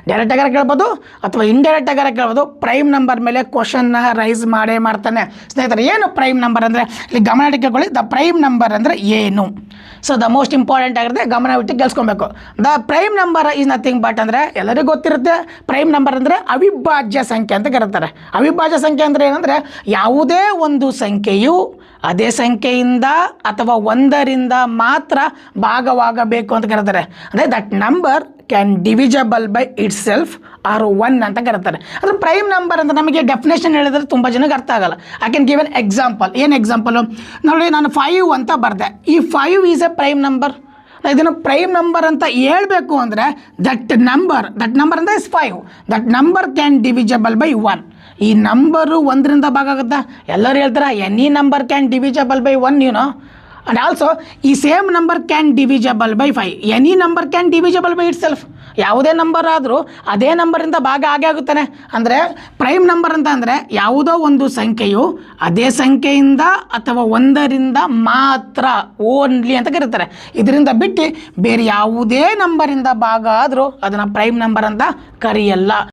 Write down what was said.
ಡೈರೆಕ್ಟಾಗಾರ ಕೇಳ್ಬೋದು ಅಥವಾ ಇಂಡೈರೆಕ್ಟಾಗಾರ ಕೇಳ್ಬೋದು. ಪ್ರೈಮ್ ನಂಬರ್ ಮೇಲೆ ಕ್ವಶನ್ನ ರೈಸ್ ಮಾಡೇ ಮಾಡ್ತಾನೆ. ಸ್ನೇಹಿತರೆ, ಏನು ಪ್ರೈಮ್ ನಂಬರ್ ಅಂದರೆ ಇಲ್ಲಿ ಗಮನ ಇಟ್ಕೊಳ್ಳಿ. ದ ಪ್ರೈಮ್ ನಂಬರ್ ಅಂದರೆ ಏನು? ಸೊ ದ ಮೋಸ್ಟ್ ಇಂಪಾರ್ಟೆಂಟ್ ಆಗಿರುತ್ತೆ, ಗಮನವಿಟ್ಟು ಕೇಳಿಸ್ಕೊಬೇಕು. The prime number is nothing but ಅಂದರೆ ಎಲ್ಲರಿಗೂ ಗೊತ್ತಿರುತ್ತೆ, ಪ್ರೈಮ್ ನಂಬರ್ ಅಂದರೆ ಅವಿಭಾಜ್ಯ ಸಂಖ್ಯೆ ಅಂತ ಕರೀತಾರೆ. ಅವಿಭಾಜ್ಯ ಸಂಖ್ಯೆ ಅಂದರೆ ಏನಂದರೆ ಯಾವುದೇ ಒಂದು ಸಂಖ್ಯೆಯು ಅದೇ ಸಂಖ್ಯೆಯಿಂದ ಅಥವಾ ಒಂದರಿಂದ ಮಾತ್ರ ಭಾಗವಾಗಬೇಕು ಅಂತ ಕರೀತಾರೆ. ಅಂದರೆ that number can divisible by itself or one ಅಂತ ಕರೀತಾರೆ. ಅಂದರೆ ಪ್ರೈಮ್ ನಂಬರ್ ಅಂತ ನಮಗೆ ಡೆಫಿನೇಷನ್ ಹೇಳಿದ್ರೆ ತುಂಬ ಜನಕ್ಕೆ ಅರ್ಥ ಆಗಲ್ಲ. I can give an example. ಏನು ಎಕ್ಸಾಂಪಲು ನೋಡಿ, ನಾನು 5 ಅಂತ ಬರೆದೆ. ಈ 5 ಈಸ್ ಎ ಪ್ರೈಮ್ ನಂಬರ್. ಇದನ್ನು ಪ್ರೈಮ್ ನಂಬರ್ ಅಂತ ಹೇಳಬೇಕು ಅಂದರೆ ದಟ್ ನಂಬರ್ ಅಂದರೆ is 5. That number can divisible by 1. ಈ ನಂಬರು 1ರಿಂದ ಭಾಗ ಆಗುತ್ತಾ? ಎಲ್ಲರೂ ಹೇಳ್ತಾರೆ any number can divisible by 1 you know. And also ಈ same number can divisible by 5. Any number can divisible by itself. ಯಾವುದೇ ನಂಬರ್ ಆದರೂ ಅದೇ ನಂಬರಿಂದ ಭಾಗ ಆಗೇ ಆಗುತ್ತಾನೆ. ಅಂದರೆ ಪ್ರೈಮ್ ನಂಬರ್ ಅಂತ ಅಂದರೆ ಯಾವುದೋ ಒಂದು ಸಂಖ್ಯೆಯು ಅದೇ ಸಂಖ್ಯೆಯಿಂದ ಅಥವಾ ಒಂದರಿಂದ ಮಾತ್ರ, ಓನ್ಲಿ ಅಂತ ಕರೀತಾರೆ. ಇದರಿಂದ ಬಿಟ್ಟು ಬೇರೆ ಯಾವುದೇ ನಂಬರಿಂದ ಭಾಗ ಆದರೂ ಅದನ್ನು ಪ್ರೈಮ್ ನಂಬರ್ ಅಂತ ಕರೆಯಲ್ಲ.